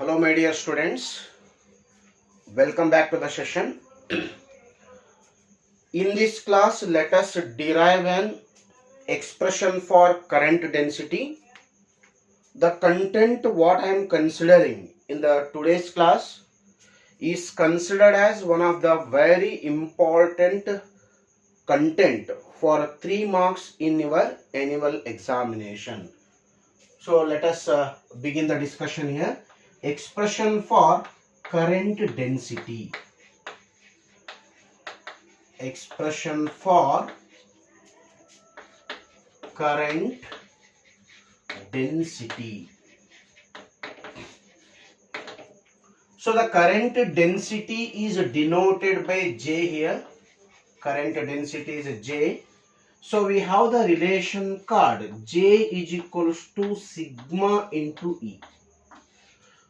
Hello my dear students, welcome back to the session. In this class, let us derive an expression for current density. The content what I am considering in the today's class is considered as one of the very important content for 3 marks in your annual examination. So let us begin the discussion here. Expression for current density. Expression for current density. So the current density is denoted by J here. Current density is J. So we have the relation called J is equals to sigma into E.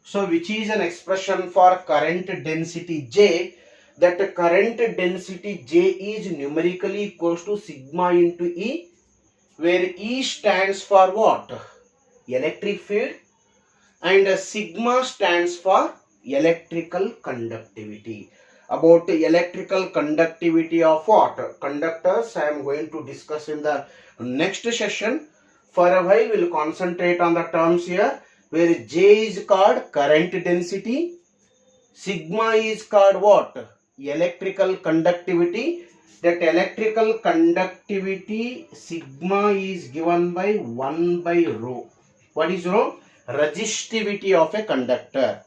So which is an expression for current density J, that current density J is numerically equals to sigma into E, where E stands for what? Electric field, and sigma stands for electrical conductivity. About electrical conductivity of what? Conductors I am going to discuss in the next session. For a while we will concentrate on the terms here, where J is called current density, sigma is called what? Electrical conductivity. That electrical conductivity sigma is given by 1 by rho. What is rho? Resistivity of a conductor.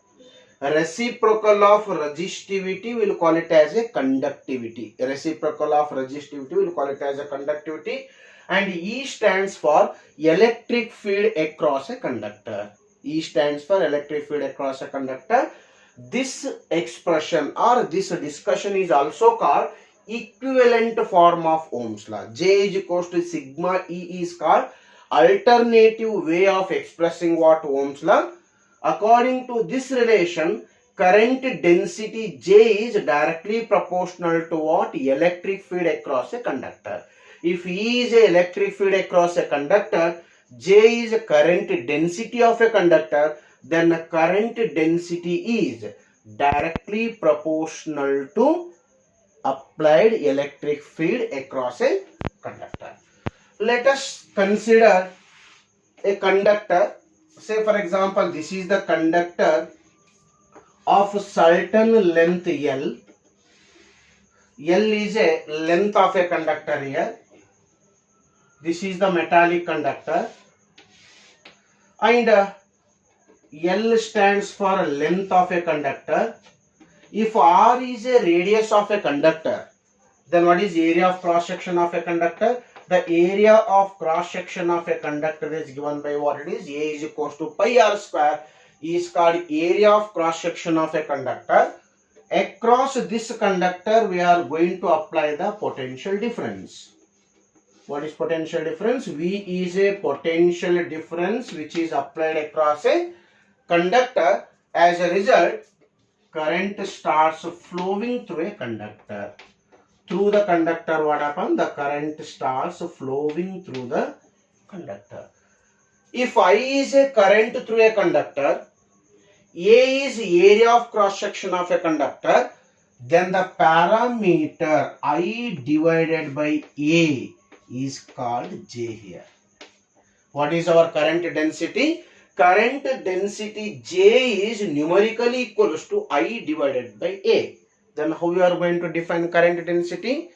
Reciprocal of resistivity will call it as a conductivity. Reciprocal of resistivity will call it as a conductivity. And E stands for electric field across a conductor. E stands for electric field across a conductor. This expression or this discussion is also called equivalent form of Ohm's law. J is equals to sigma E is called alternative way of expressing what? Ohm's law. According to this relation, current density J is directly proportional to what? Electric field across a conductor. If E is a electric field across a conductor, J is a current density of a conductor, then the current density is directly proportional to applied electric field across a conductor. Let us consider a conductor. Say for example, this is the conductor of certain length L. L is a length of a conductor here. This is the metallic conductor, and L stands for length of a conductor. If R is a radius of a conductor, then what is area of cross section of a conductor? The area of cross section of a conductor is given by what it is? A is equals to pi r square, is called area of cross section of a conductor. Across this conductor we are going to apply the potential difference. What is potential difference? V is a potential difference which is applied across a conductor. As a result, current starts flowing through a conductor. Through the conductor, what happens? The current starts flowing through the conductor. If I is a current through a conductor, A is area of cross section of a conductor, then the parameter I divided by A is called J here. What is our current density? Current density J is numerically equals to I divided by A. Then how you are going to define current density?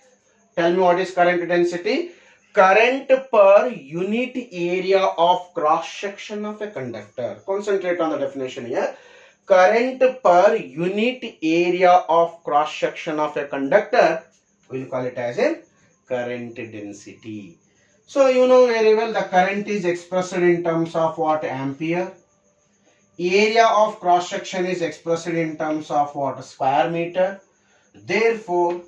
Tell me, what is current density? Current per unit area of cross section of a conductor. Concentrate on the definition here. Current per unit area of cross section of a conductor, we will call it as a current density. So you know very well the current is expressed in terms of what? Ampere. Area of cross section is expressed in terms of what? Square meter. Therefore,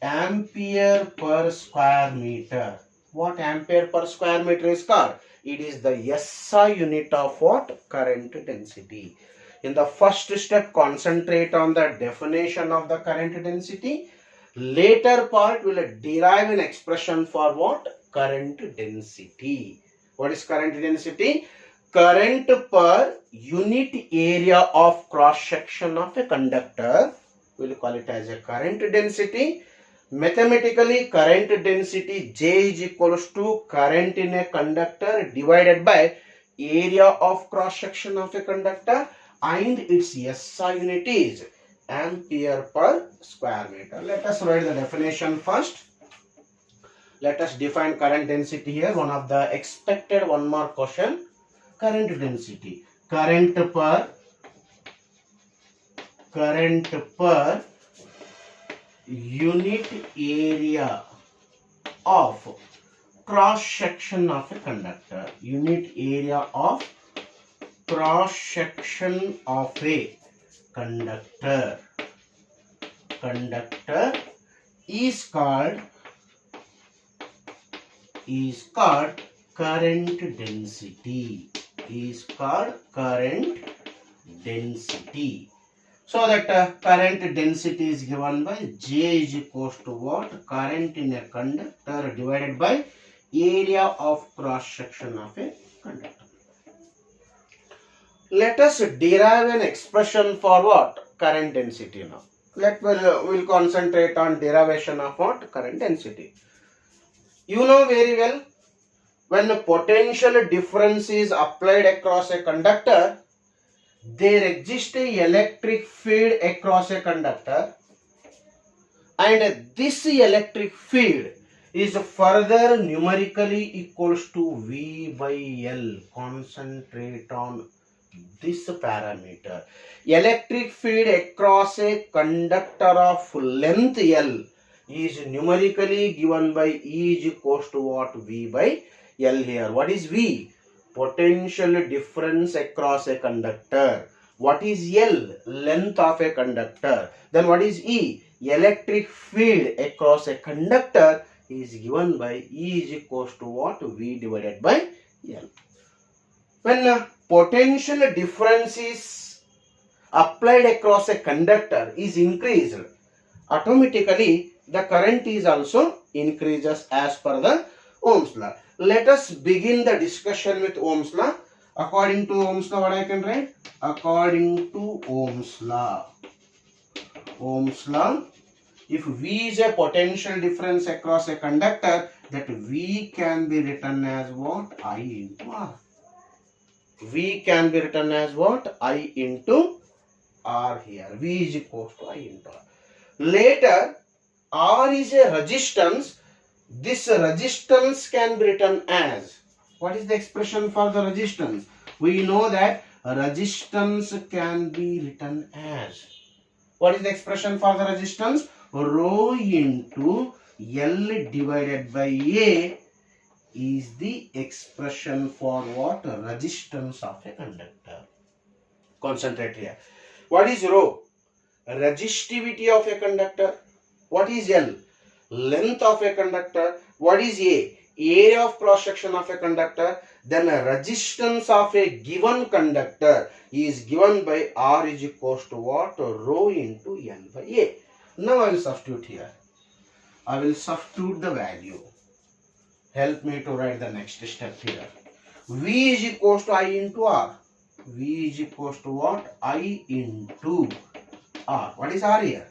ampere per square meter. What ampere per square meter is called? It is the SI unit of what? Current density. In the first step, concentrate on the definition of the current density. Later part will derive an expression for what? Current density. What is current density? current per unit area of cross section of a conductor. We'll call it as a current density. Mathematically, current density J is equals to current in a conductor divided by area of cross section of a conductor, and its SI unit is ampere per square meter. Let us write the definition first. Let us define current density here. One of the expected one more question. Current density. Current per unit area of cross section of a conductor. Unit area of cross section of a conductor. Conductor is called current density. Is called current density. So that current density is given by J is equals to what? Current in a conductor divided by area of cross section of a conductor. Let us derive an expression for what? Current density now. We'll concentrate on derivation of what? Current density. You know very well, when a potential difference is applied across a conductor, there exists a electric field across a conductor, and this electric field is further numerically equals to V by L. Concentrate on this parameter. Electric field across a conductor of length L is numerically given by E is equals to what? V by L here. What is V? Potential difference across a conductor. What is L? Length of a conductor. Then what is E? Electric field across a conductor is given by E is equals to what? V divided by L. When potential difference is applied across a conductor is increased, automatically the current is also increases as per the Ohm's law. Let us begin the discussion with Ohm's law. According to Ohm's law, what I can write? According to Ohm's law, if V is a potential difference across a conductor, that V can be written as what? I into R. V can be written as what? I into R here. V is equals to I into R. Later, R is a resistance. This resistance can be written as, what is the expression for the resistance? We know that resistance can be written as, what is the expression for the resistance? Rho into L divided by A is the expression for what? Resistance of a conductor. Concentrate here. What is rho? Resistivity of a conductor. What is L? Length of a conductor. What is A? Area of cross section of a conductor. Then resistance of a given conductor is given by R is equals to what? Rho into L by A. Now I will substitute here. I will substitute the value. Help me to write the next step here. V is equals to I into R. V is equals to what? I into R. What is R here?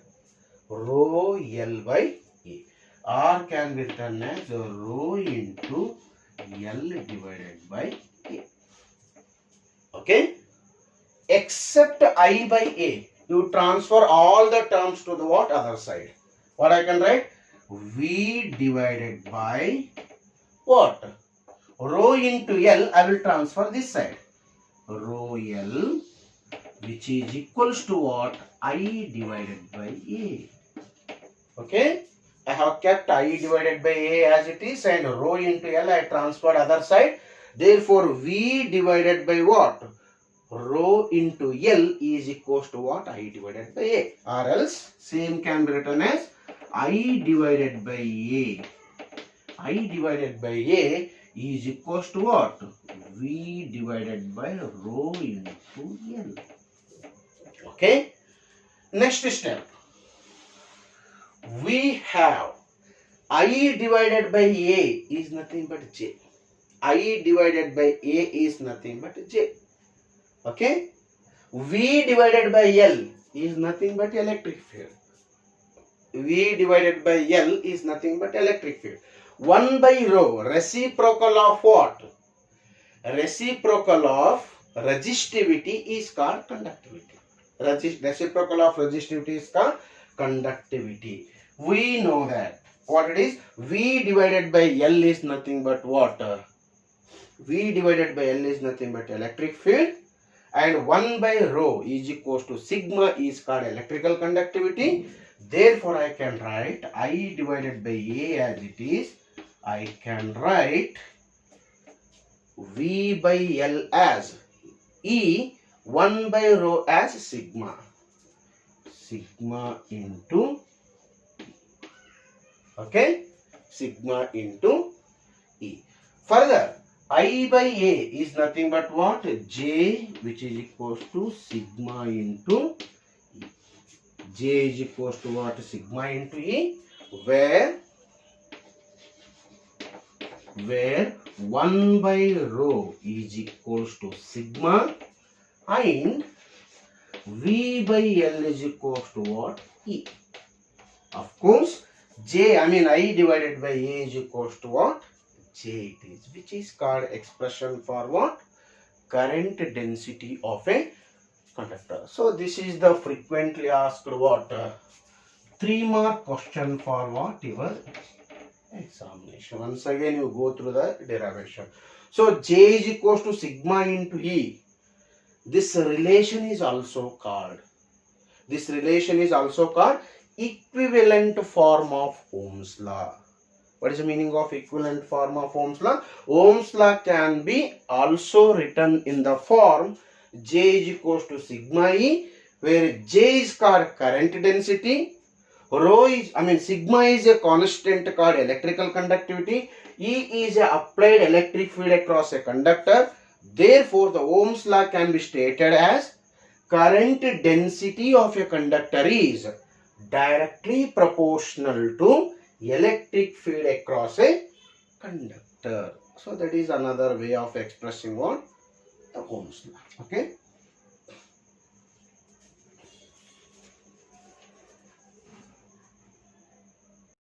Rho L by A. R can be written as rho into L divided by A. Okay? Except I by A, you transfer all the terms to the what? Other side. What I can write? V divided by what? Rho into L, I will transfer this side. Rho L, which is equals to what? I divided by A. Okay? I have kept I divided by A as it is, and rho into L I transferred other side. Therefore, V divided by what? Rho into L is equals to what? I divided by A. Or else, same can be written as I divided by A. I divided by A is equals to what? V divided by rho into L. Okay? Next step. We have I divided by A is nothing but J. I divided by A is nothing but J. Okay. V divided by L is nothing but electric field. V divided by L is nothing but electric field. 1 by rho, reciprocal of what? Reciprocal of resistivity is called conductivity. Reciprocal of resistivity is called conductivity. We know that. What it is? V divided by L is nothing but water. V divided by L is nothing but electric field. And 1 by rho is equals to sigma is called electrical conductivity. Therefore, I can write I divided by A as it is. I can write V by L as E, 1 by rho as sigma. Sigma into E. Okay? Sigma into E. Further, I by A is nothing but what? J, which is equals to sigma into E. J is equals to what? Sigma into E, where 1 by rho is equals to sigma and V by L is equals to what? E. Of course, I divided by A is equals to what? J it is, which is called expression for what? Current density of a conductor. So this is the frequently asked what? 3-mark question for what? Your examination. Once again you go through the derivation. So J is equals to sigma into E. This relation is also called equivalent form of Ohm's law. What is the meaning of equivalent form of Ohm's law? Ohm's law can be also written in the form J is equals to sigma E, where J is called current density, sigma is a constant called electrical conductivity, E is a applied electric field across a conductor. Therefore, the Ohm's law can be stated as current density of a conductor is directly proportional to electric field across a conductor. So that is another way of expressing what? The Ohm's law. Okay.